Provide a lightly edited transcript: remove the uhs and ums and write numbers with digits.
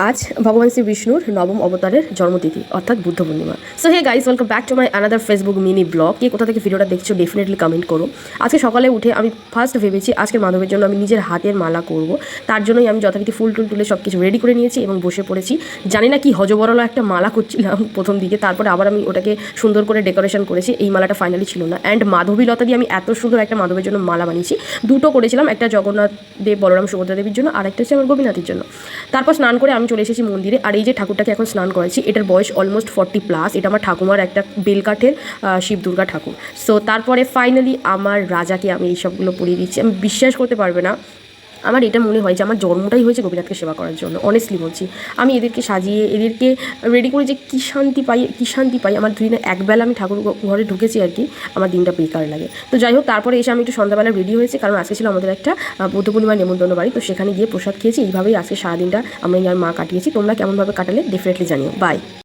আজ ভগবান শ্রী বিষ্ণুর নবম অবতারের জন্মতিথি অর্থাৎ Buddha Purnima. So hey guys, welcome back to my another Facebook mini blog. কে কোথা থেকে ভিডিওটা দেখছো ডেফিনেটলি কমেন্ট করো। আজকে সকালে উঠে আমি ফার্স্ট ভেবেছি আজকের মাধবের জন্য আমি নিজের হাতের মালা করব। তার জন্যই আমি যথারীতি ফুল টুল তুলে সব কিছু রেডি করে নিয়েছি এবং বসে পড়েছি। জানি না কি হজবরল একটা মালা করছিলাম প্রথম দিকে, তারপরে আবার আমি ওটাকে সুন্দর করে ডেকোরেশন করেছি। এই মালাটা ফাইনালি ছিল না, অ্যান্ড মাধবীলতা দিয়ে আমি এত সুন্দর একটা মাধবের জন্য মালা বানিয়েছি। দুটো করেছিলাম, একটা জগন্নাথ দেব বলরাম সুভদ্রা দেবীর জন্য, আর একটা হচ্ছে আমার গোপীনাথের জন্য। তারপর স্নান করে আমি চলে এসেছি মন্দিরে। আর এই যে ঠাকুরটাকে এখন স্নান করাচ্ছি, এটার বয়স অলমোস্ট 40+। এটা আমার ঠাকুমার একটা বেলকাঠের শিব দুর্গা ঠাকুর। সো তারপরে ফাইনালি আমার রাজাকে আমি এই সবগুলো পরিয়ে দিচ্ছি। আমি বিশ্বাস করতে পারবে না, আমার এটা মনে হয় যে আমার জন্মটাই হয়েছে গোপীনাথকে সেবা করার জন্য। অনেস্টলি বলছি, আমি এদেরকে সাজিয়ে এদেরকে রেডি করে যে কী শান্তি পাই। আমার দিনে একবেলা আমি ঠাকুর ঘরে ঢুকেছি আর কি, আমার দিনটা বেকার লাগে। তো যাই হোক, তারপরে এসে আমি একটু সন্ধ্যাবেলা রেডি হয়েছি, কারণ আজকে ছিল আমাদের একটা বুদ্ধ পূর্ণিমার নেমন্তন্ন বাড়ি। তো সেখানে গিয়ে প্রসাদ খেয়েছি। এইভাবেই আজকে সারাদিনটা আমি আর মা কাটিয়েছি। তোমরা কেমনভাবে কাটালে ডেফিনেটলি জানিও। বাই।